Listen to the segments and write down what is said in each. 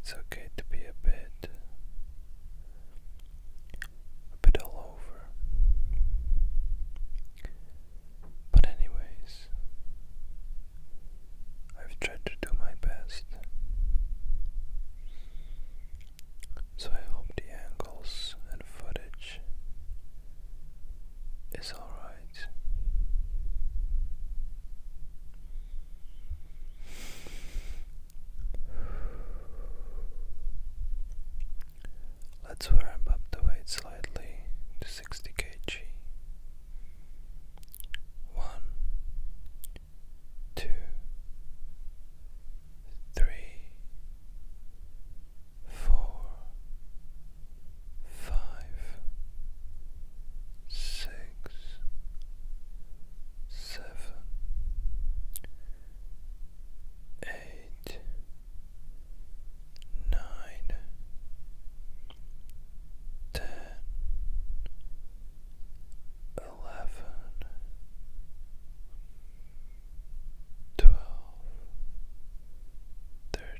it's okay to be a bit all over. But anyways, I've tried to do my best. So I hope the angles and footage is alright. Let's ramp up the weight slightly to 60 kg. 1, 2, 3, 4, 5, 6, 7, 8, 9, 10, 11, 12, 13,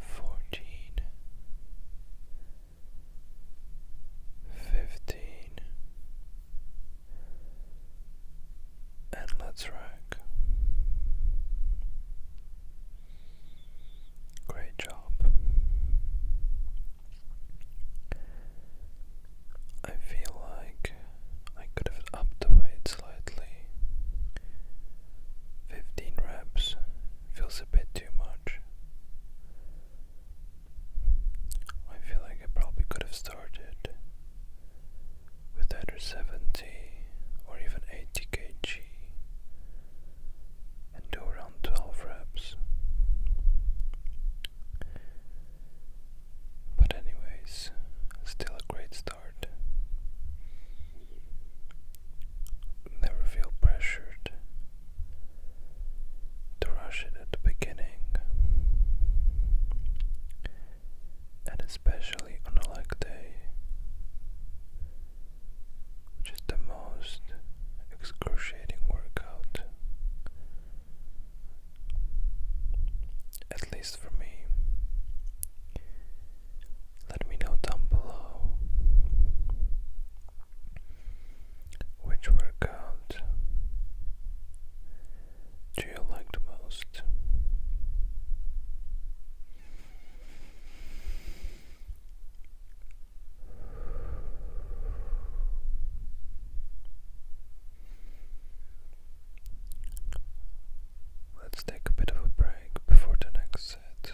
14, 15, and let's rack. Great job. I feel like I could have upped the weight slightly. 15 reps feels a bit too much. I feel like I probably could have started with either 70 or even 80 kg and do around 12 reps. But anyways, still a great start. Never feel pressured to rush it at the beginning, and especially on a leg day, which is the most excruciating workout, at least for me. Let me know down below which workout do you like the most. Let's take a bit of a break before the next set.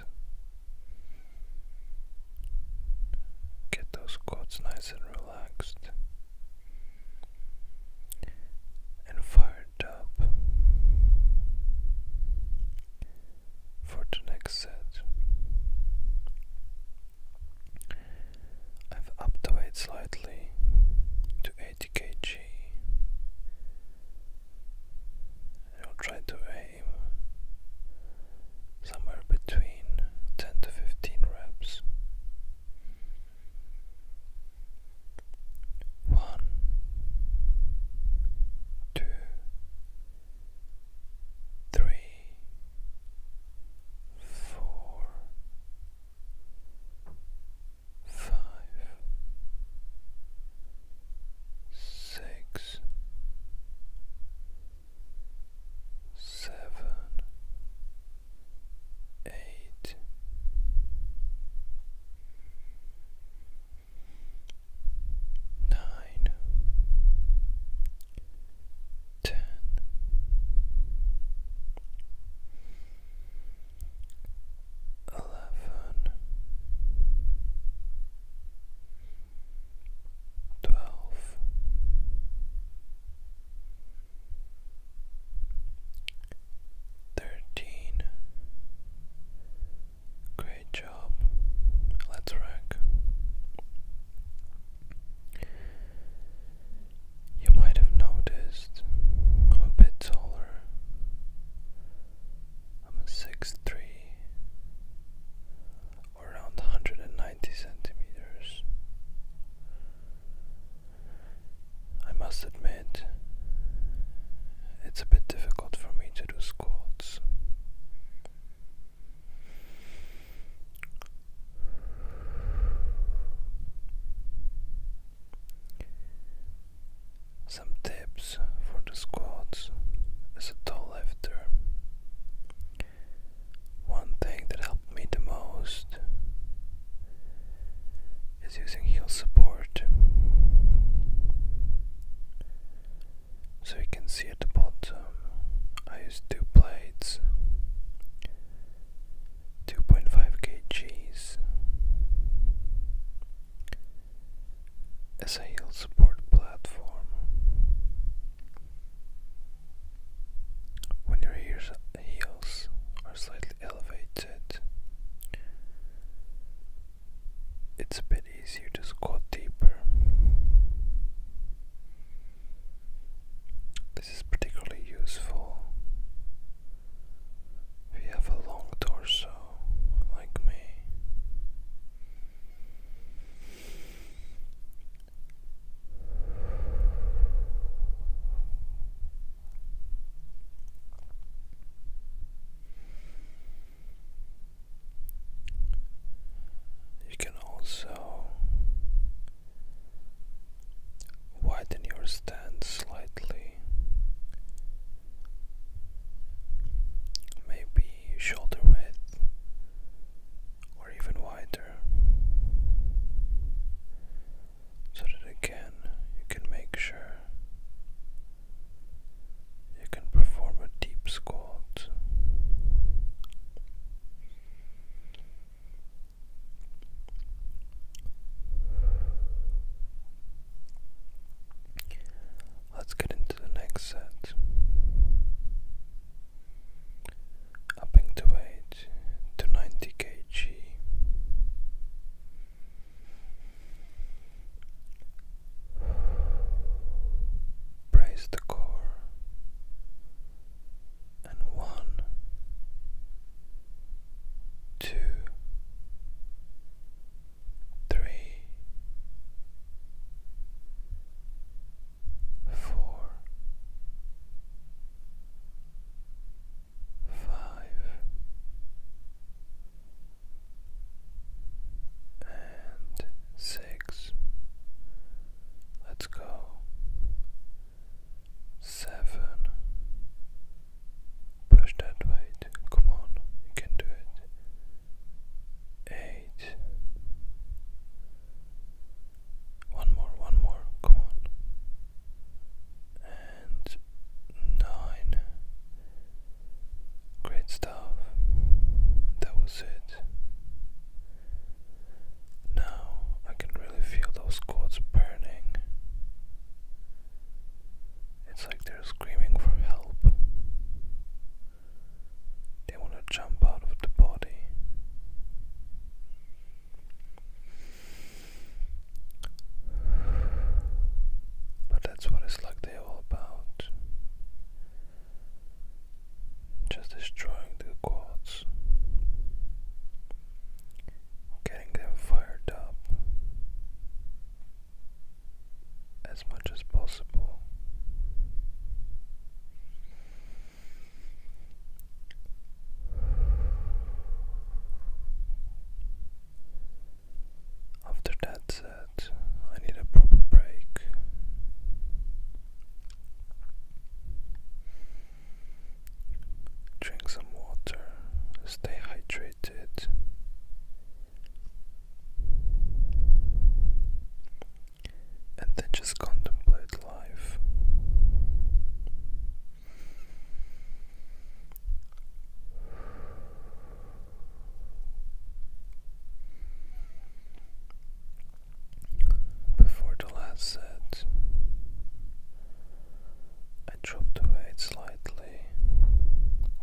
drop the weight slightly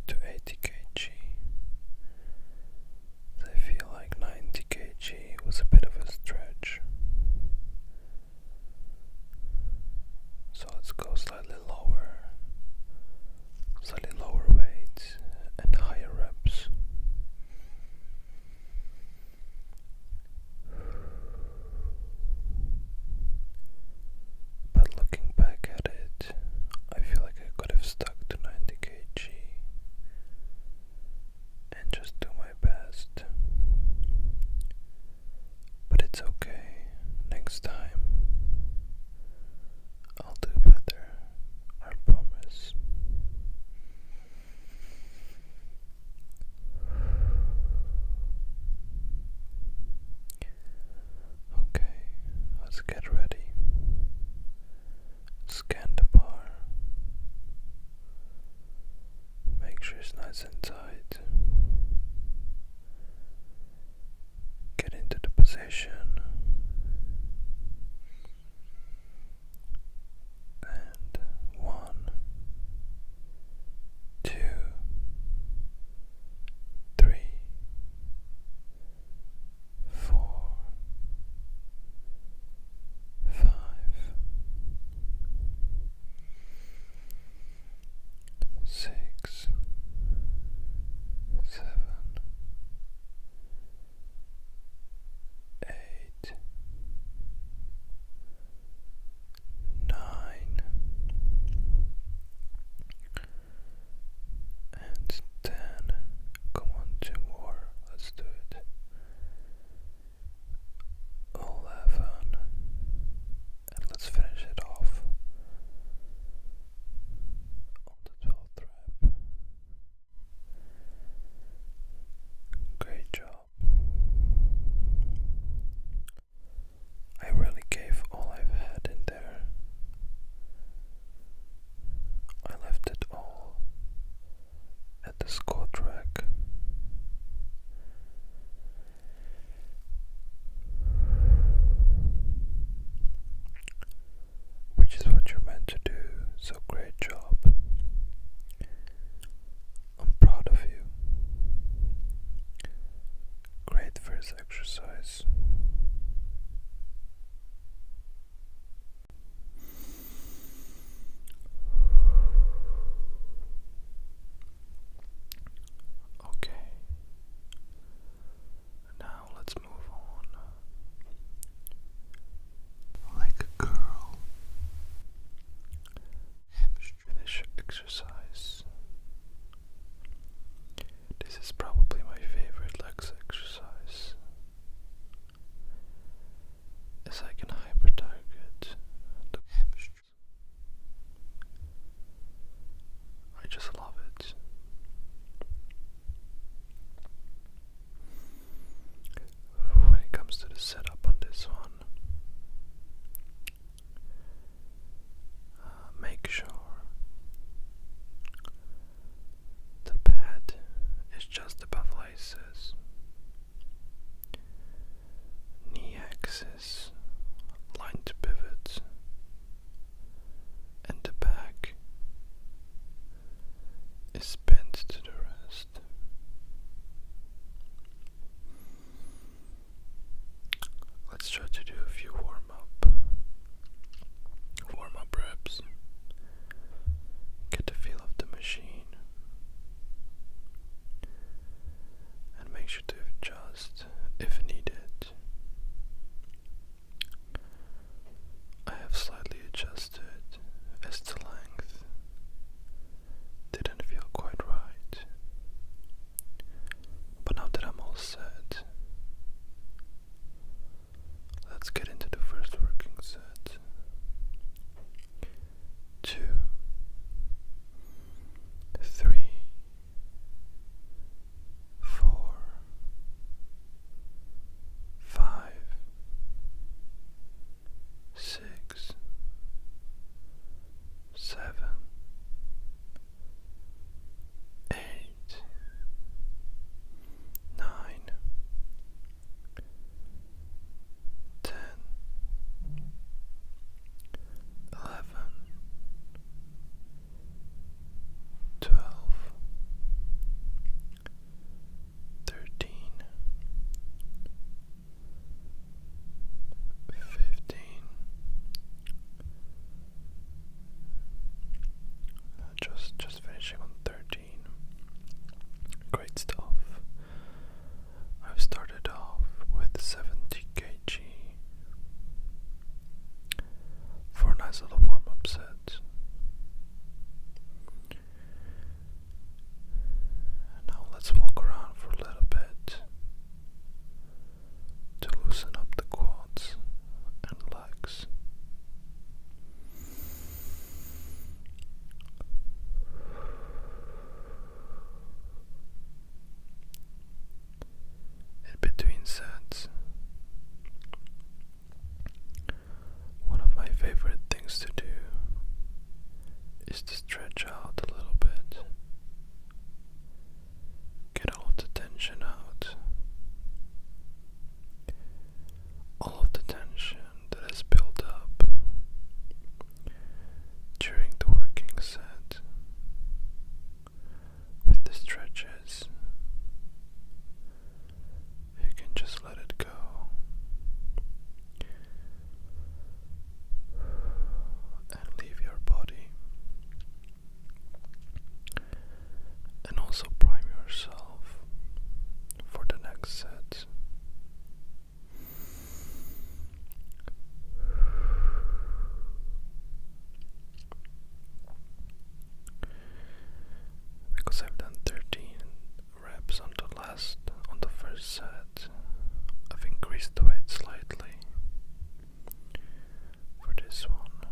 to 80 kg. I feel like 90 kg was a bit of a stretch. So let's go slightly lower weight and higher reps. But looking back at it, I feel like I could have stuck to 90 kg and just do my best. But it's okay. Next time I'll do better, I promise. Okay, let's get ready. Scan the bar. Make sure it's nice and tight. Get into the position. And 1, 2, 3, 4, 5, 6, 7, 8, 9, and 10. Come on, 2 more. Let's do it. 11, and let's finish it off on the 12th rep. Great job. I really gave all I've had in there. I left it all at the squat rack. Which is what you're meant to do, so great job. I'm proud of you. Great first exercise. Okay. Now let's move on. Like a girl. Finish exercise. This is probably my favorite legs exercise, as I can hyper target the hamstrings. I just love it. When it comes to the setup on this one, make sure the pad is just great stuff. I've started off with 70 kg for a nice little warm-up set. Now let's walk around for a little bit to loosen up the quads and legs. In between sets, one of my favorite things to do is to stretch out a little bit, get all of the tension out, all of the tension that has built up during the working set with the stretches. You can just let it go and leave your body, and also prime yourself for the next set. Because I've done 13 reps on the first set, I've increased the weight slightly for this one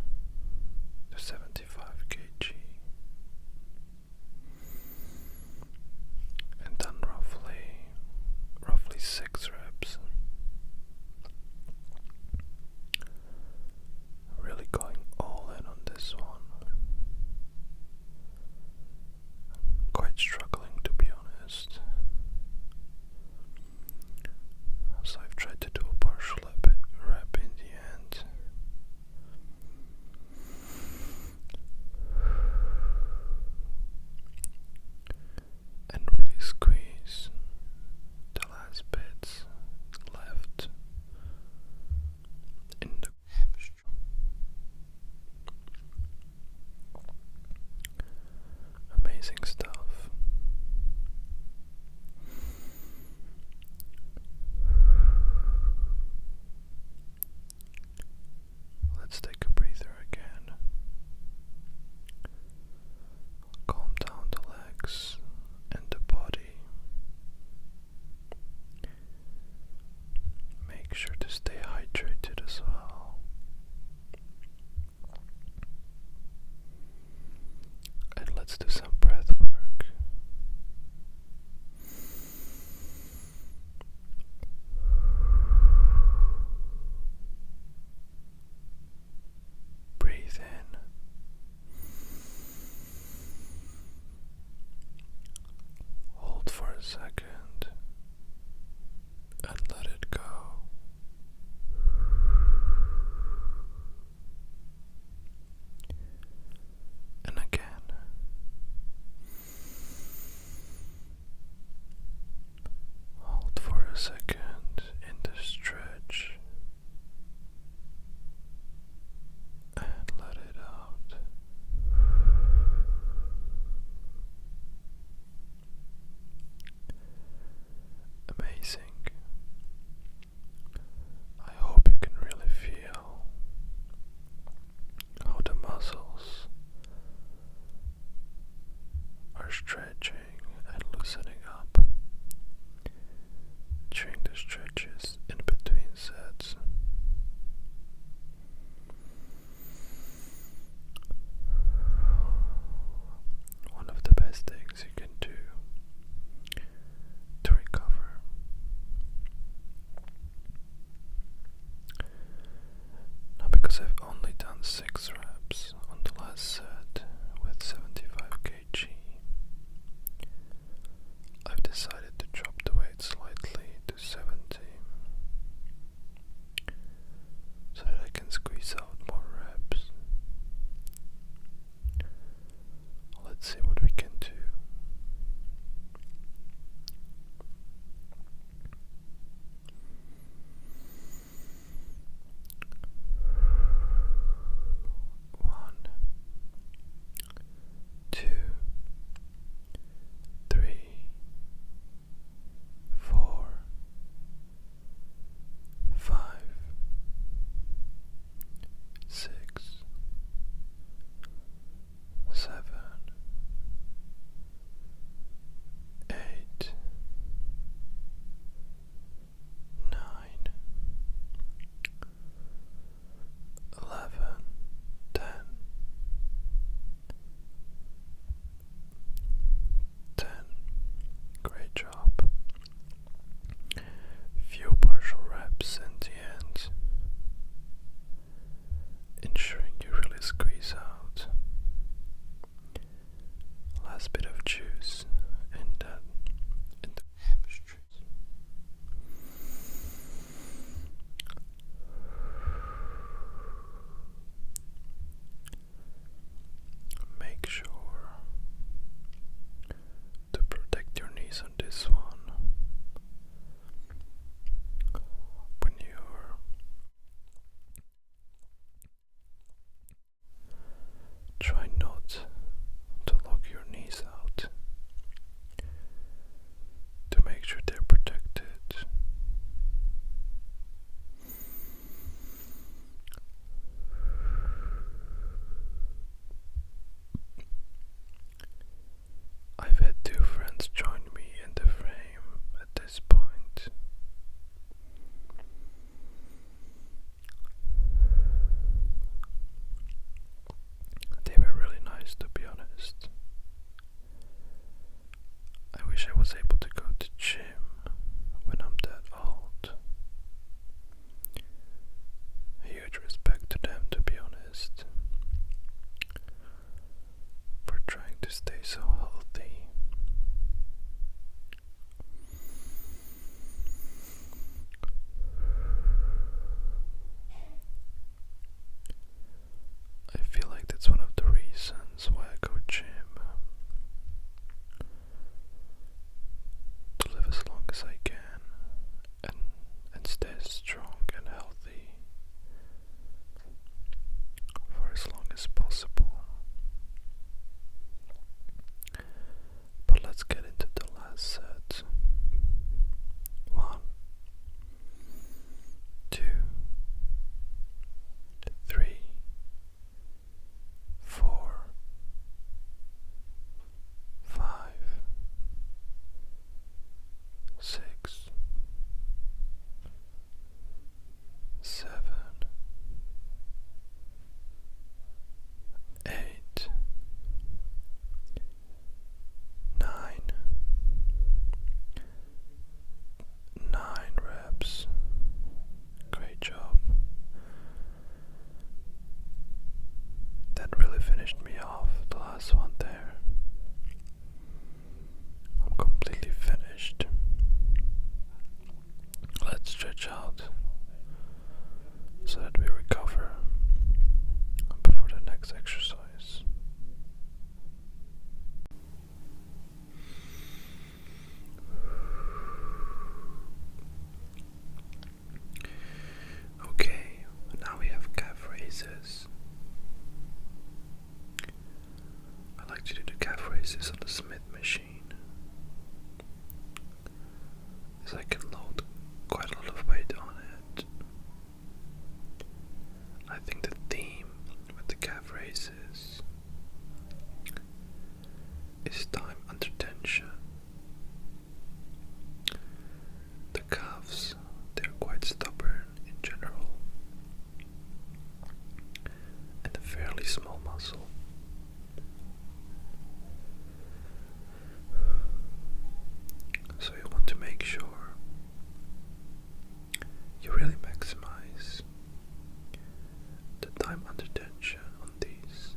to 75 kg, and done roughly 6 reps. Really going all in on this one. Quite struggling, to be honest, so I've tried to do a partial rep in the end. And really squeeze the last bits left in the hamstring. Amazing stuff. Let's take a breather again. Calm down the legs and the body. Make sure to stay hydrated as well. And let's do some breath work. Breathe in. Hold for a second and let it go. And again. Hold for a second in the stretch and let it out. because I can load quite a lot of weight on it. I think the theme with the calf raises is time under tension. The calves, they're quite stubborn in general, and a fairly small muscle. So you want to make sure you really maximize the time under tension on these.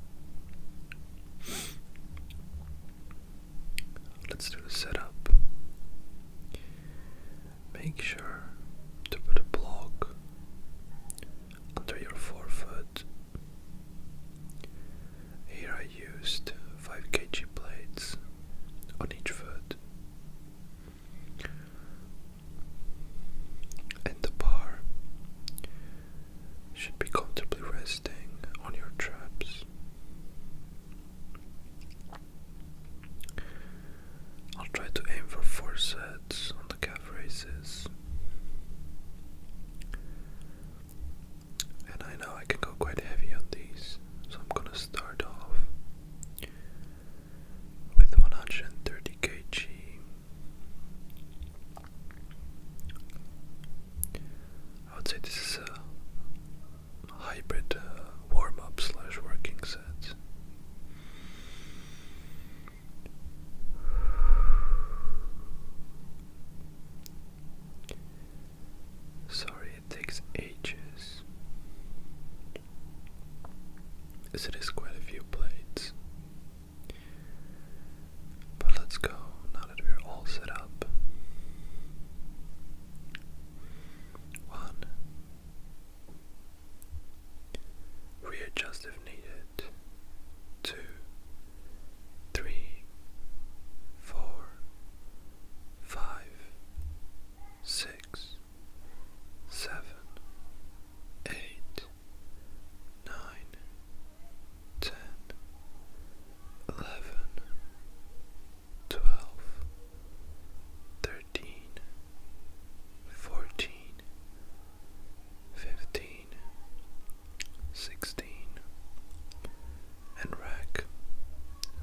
Let's do the setup. Make sure to put a block under your forefoot. Here I used 5 kg plates on each foot. And the bar should be comfortably resting on your traps. I'll try to aim for 4 sets on the calf raises. And I know I can go quite heavy on these, so I'm gonna start off with 130 kg. I would say this is a hybrid warm-up / working set. Sorry, it takes ages, as it is quite a few plates. But let's go now that we're all set up. 1. Readjust if needed. 2, 3, 4, 5, 6, 7, 8, 9, 10, 11, 12, 13, 14, 15, 16, and rack.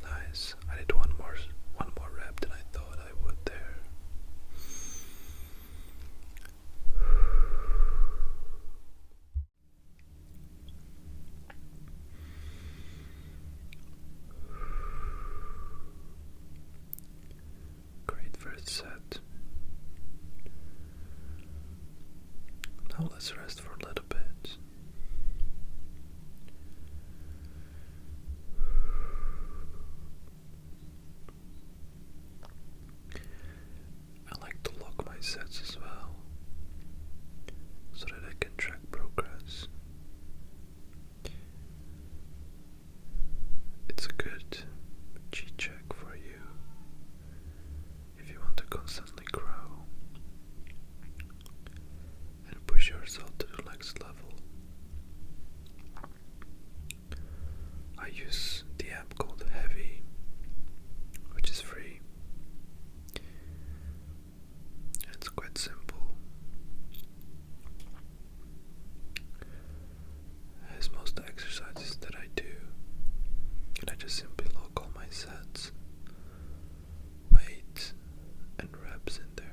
Nice. I did one more rep than I thought I would there. Great first set. Now let's rest for a little bit. I like to lock my sets as well, so that I can track progress. It's a good G-check for you if you want to constantly grow and push yourself to the next level. I use the app called Heavy, which is free. It's quite simple. As most exercises that I do, and I just simply log all my sets, weight, and reps in there.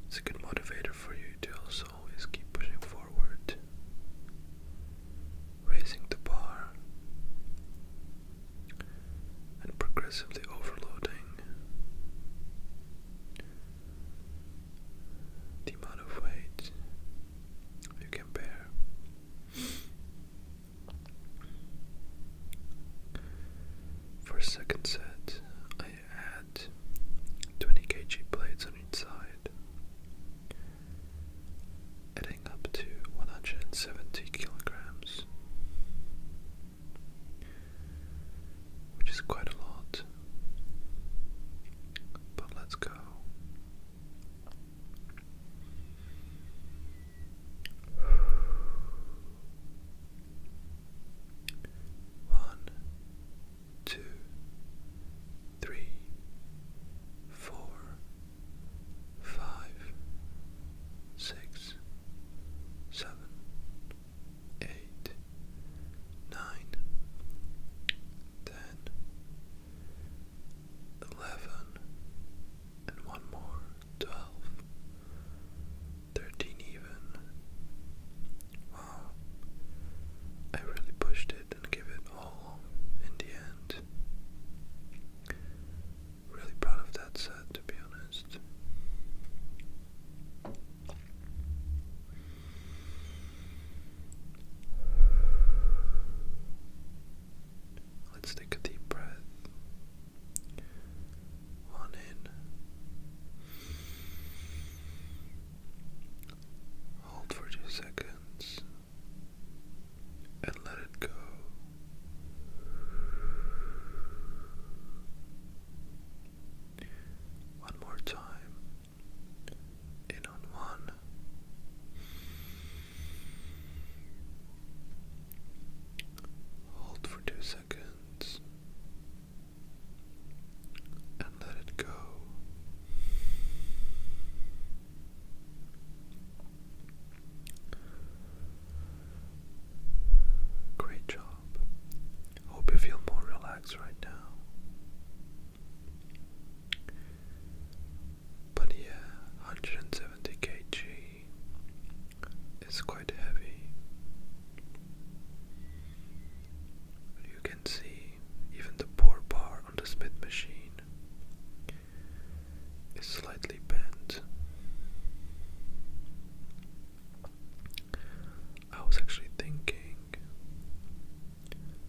It's a good motivator for you to also always keep pushing forward, raising the bar, and progressively overloading the amount of weight you can bear. For a second set, I add 20 kg plates on each side, adding up to 170 kilograms, which is quite a lot. But let's go. 1, can see even the pour bar on the Smith machine is slightly bent. I was actually thinking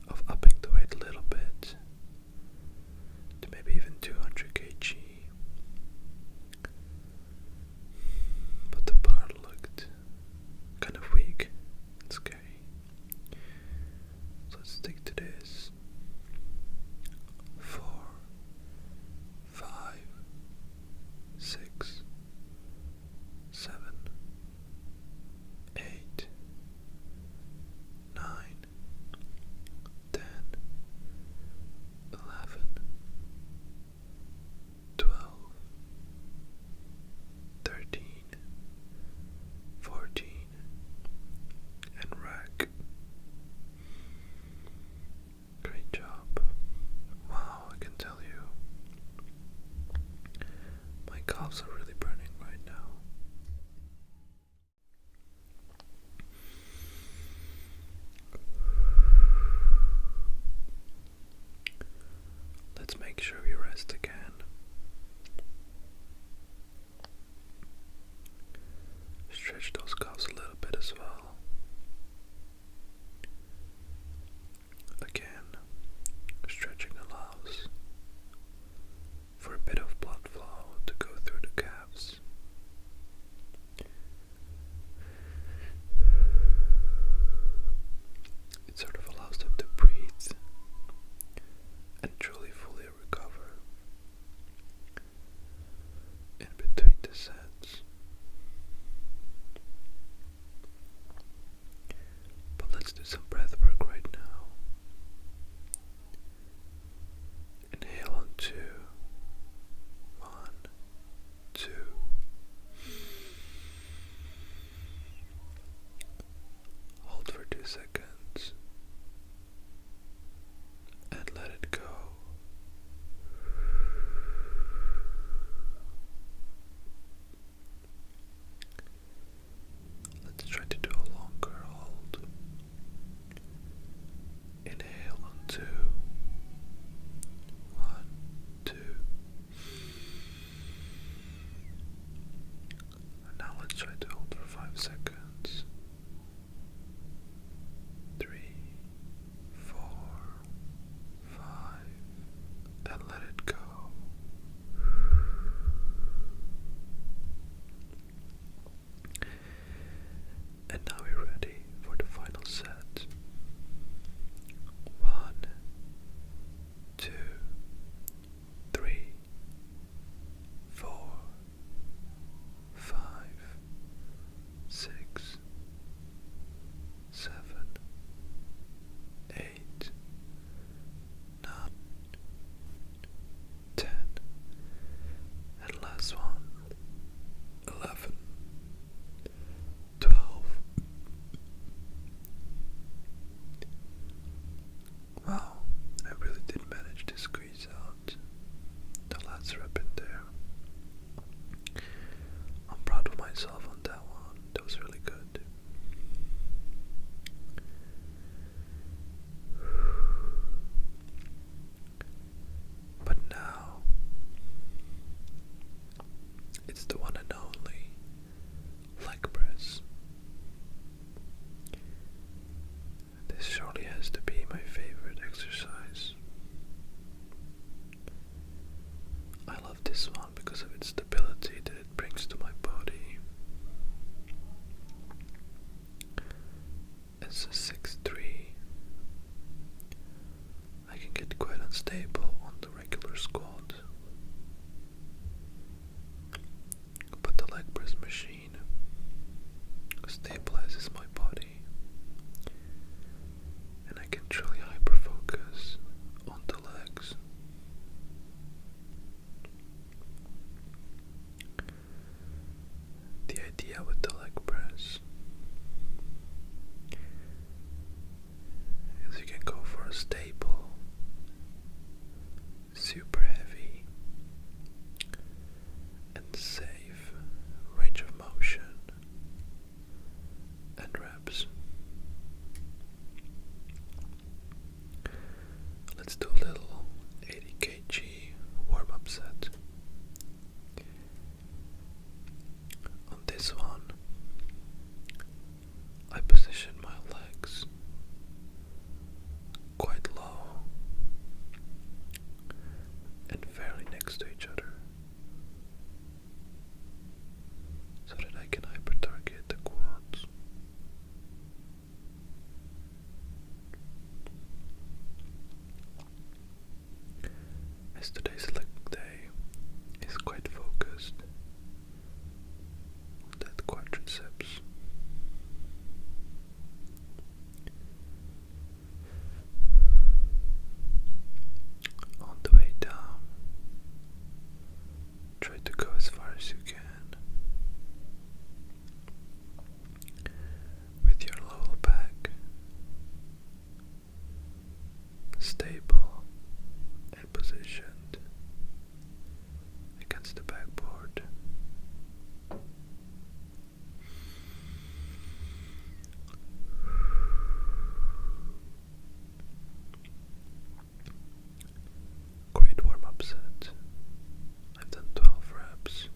of upping the weight a little bit to maybe even 200 kg, but the bar looked kind of weak and scary, so let's stick to this. 4, 5, 6, 7, 8, 9, 10, 11, 12, 13, 14, and rack. Great job. Wow, I can tell you, my calves are really burning right now. Let's make sure we rest again. Stretch those calves a little bit as well. Again, stretching allows for a bit of blood flow to go through the calves. It sort of allows them to breathe and truly fully recover in between the sets. But let's do some breath work right now. Inhale on 2. 1, 2. Hold for 2 seconds and let it go. Let's try to do a longer hold. Inhale on 2. 1, 2. And now let's try to hold for 5 seconds. 3, 4, 5, and let it go. And now we're ready for the final set. 1, 2, 3, 4, 5, 6, 7, 8, 9, 10, and last one, 11, 12. Wow, I really did manage to squeeze out the last rep in there. I'm proud of myself on that one. That was really good. But now it's the one and only leg press. This surely has to be my favorite exercise. I love this one because of its stability that it brings to my body. As a 6'3", I can get quite unstable on the regular squat. But the leg press machine stabilizes my body, and I can truly hyper-focus on the legs. The idea with the leg press is you can go for a stable Let's do a little 80 kg warm-up set. On this one, I position my legs quite low and fairly next to each other so that I can hyper-target the quads. As today's leg day is quite focused on that quadriceps. On the way down, try to go as far as you can with your lower back stable and positioned against the backboard. Great warm-up set. I've done 12 reps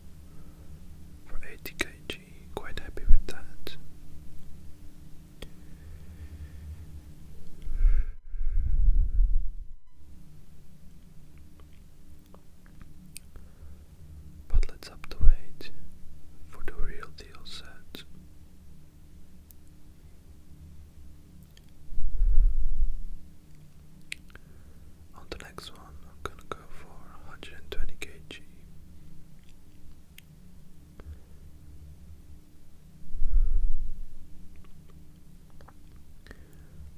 for 80 kg. Quite happy with that. But let's up the weight for the real deal set. On the next one, I'm gonna go for 120 kg.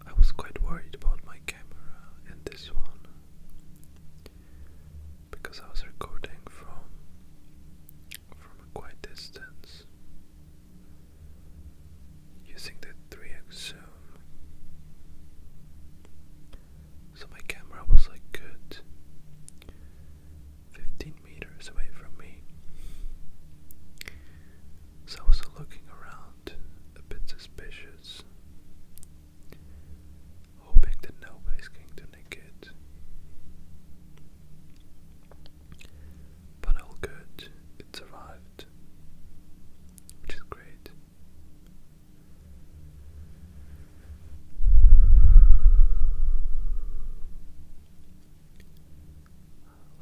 I was quite worried about my camera in this one because I was recording from a quite distance using the 3x zoom. So my camera was like good 15 meters away from me. So I was looking around a bit suspicious, hoping that nobody's going to nick it. But all good, it survived, which is great.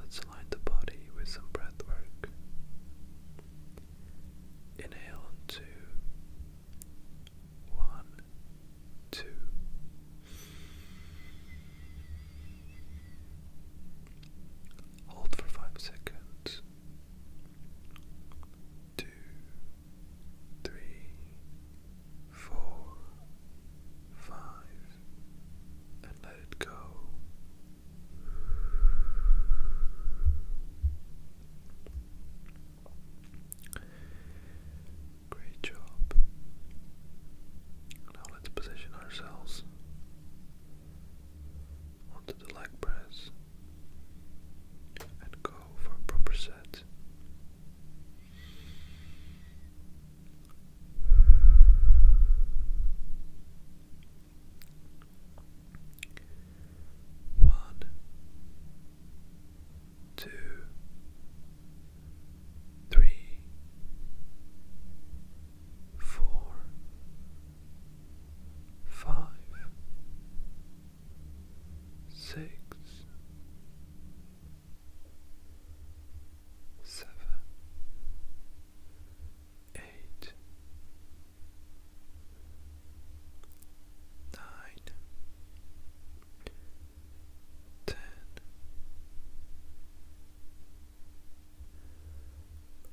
Let's align the body with some breath work. Inhale on 2. 1, 2. Hold for 5 seconds. 2, 3, 4, 5, and let it go. Great job. Now let's position ourselves onto the leg press and go for a proper set. One, 2, 3, 4, 5, 6, 7, 8, 9, 10,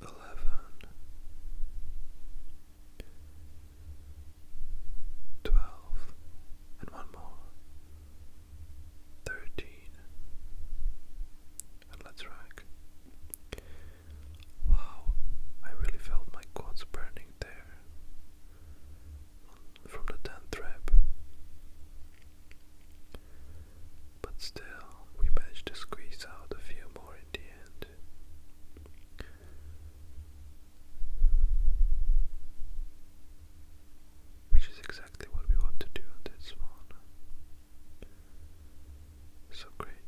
11, 12, and one more, 13, and let's rack. Wow, I really felt my quads burning there from the 10th rep. But still, we managed to squeeze out a few more in the end. Which is exactly what we want to do on this one. So great.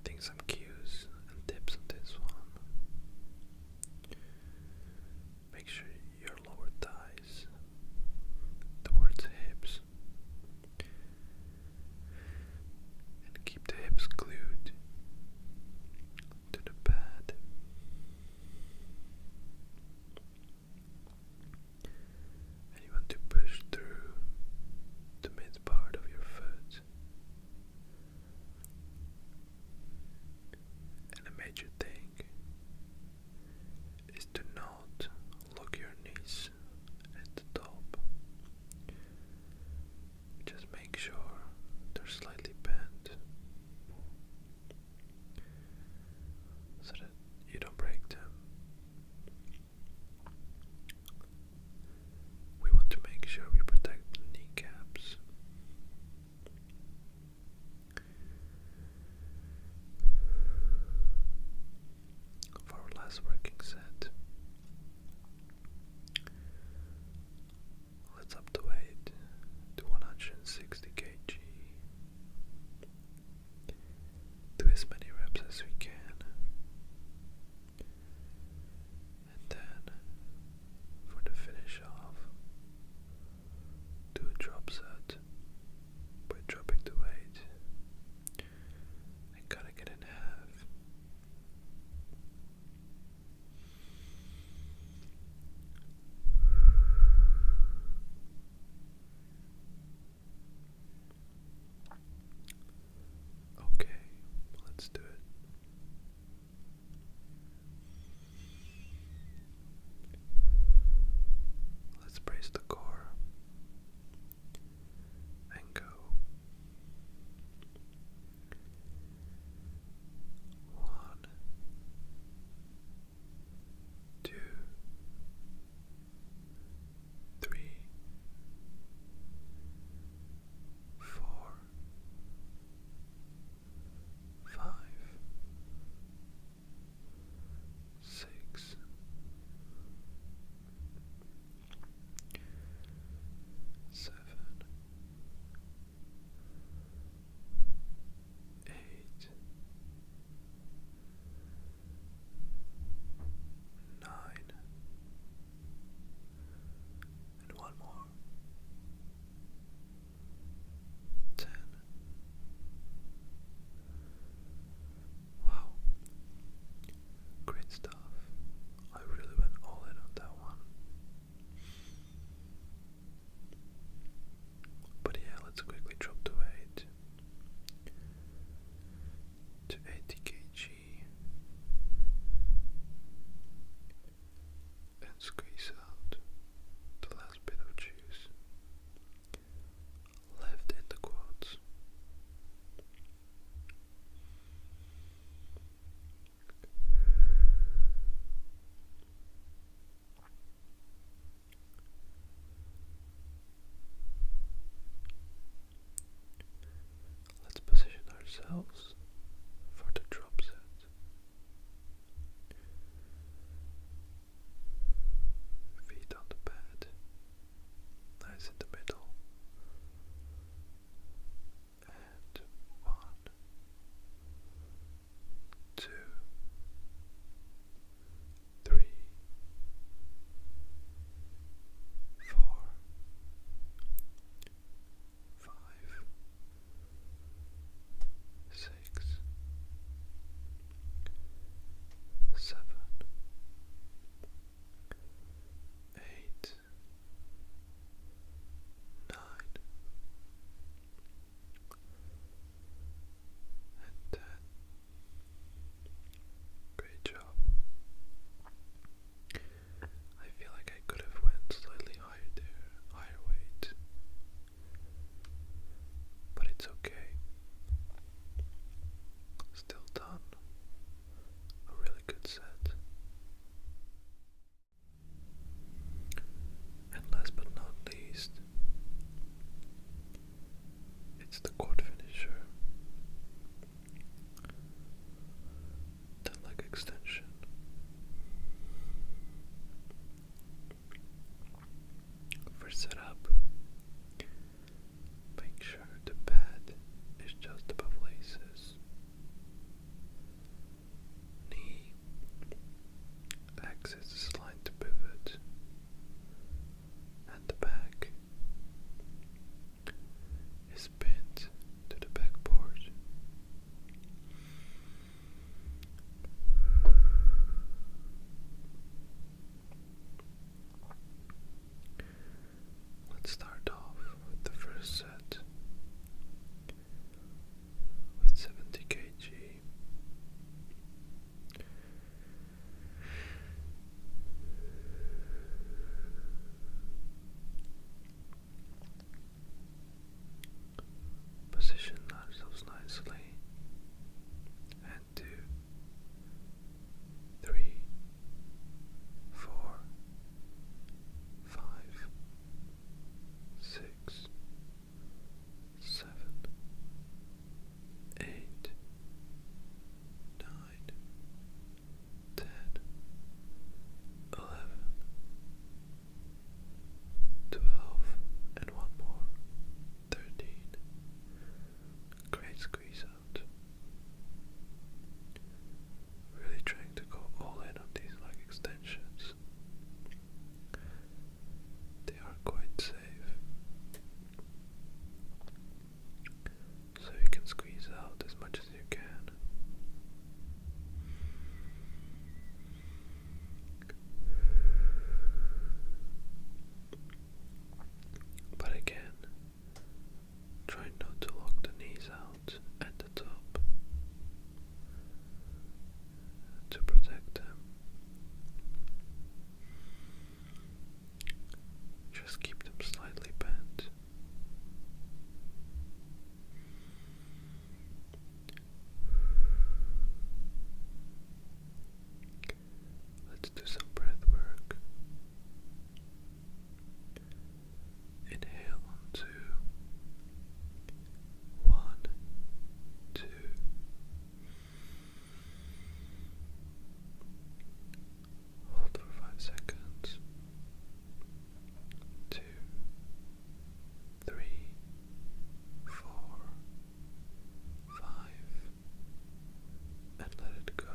think some cues and tips on this one. Make sure your lower thighs towards the hips, and keep the hips glued to the pad. And you want to push through the mid part of your foot. Let's do some breath work. Inhale on 2. 1, 2. Hold for 5 seconds. 2, 3, 4, 5, and let it go.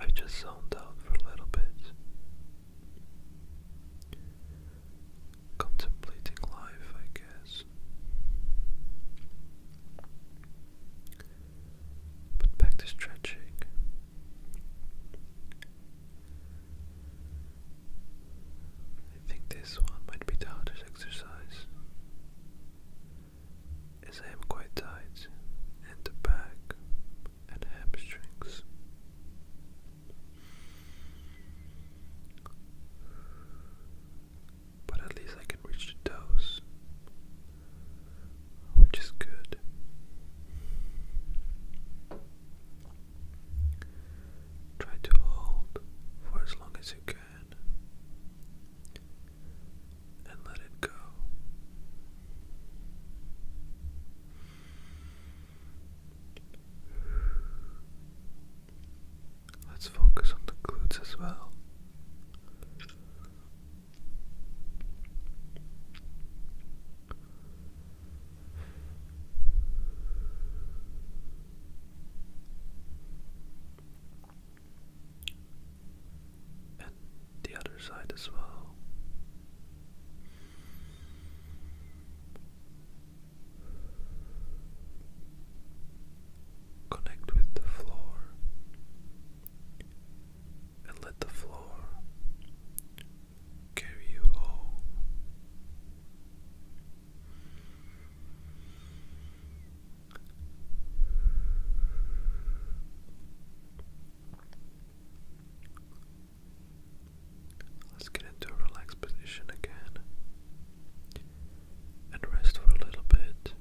I've just zoned out for a little bit, contemplating life, I guess. But back to stretching. I think this one might be the hardest exercise, as I am quite tight in the back and hamstrings. But at least I can reach the toes, which is good. Try to hold for as long as you can and let it go. Let's focus on the glutes as well. And the other side as well. Connect with the floor and let the floor carry you home. Let's get into a relaxed position again and rest for a little bit.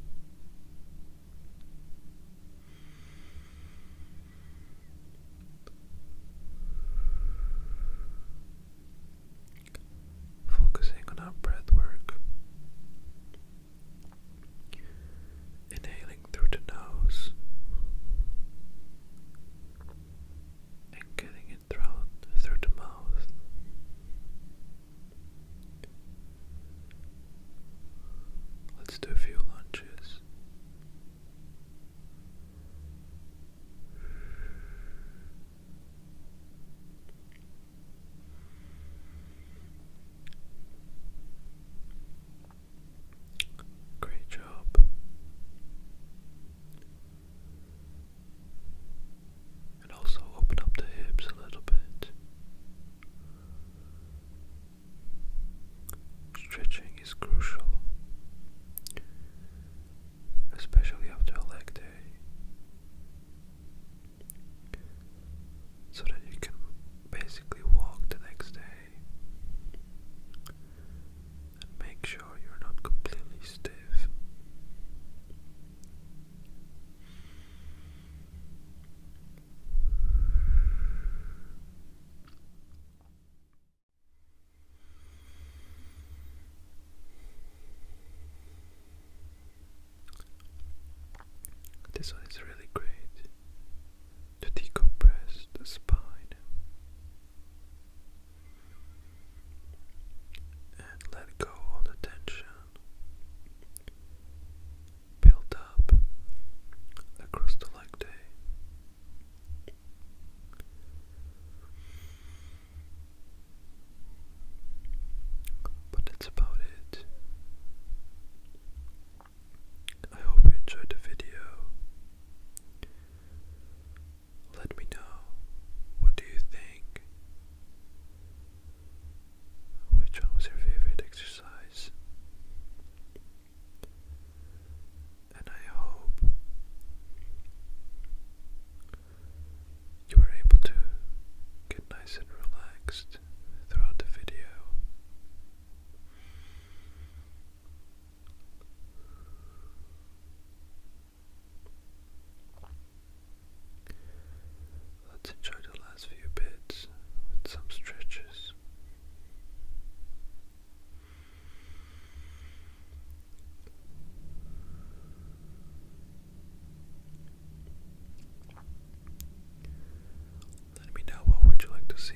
Focusing on our breath work. Inhaling through the nose and getting it through the mouth. Let's do a few lunges. Great job. And also open up the hips a little bit. Stretching is crucial, especially after a leg day, so that you can basically walk the next day and make sure you're not completely stiff. This one is really great to decompress the spine and let go all the tension built up across the leg day. But that's about it. I hope you enjoyed the video. Let me know, what do you think? Which one was your favorite exercise? And I hope you were able to get nice and relaxed throughout the video. Let's enjoy the last few bits with some stretches. Let me know, what would you like to see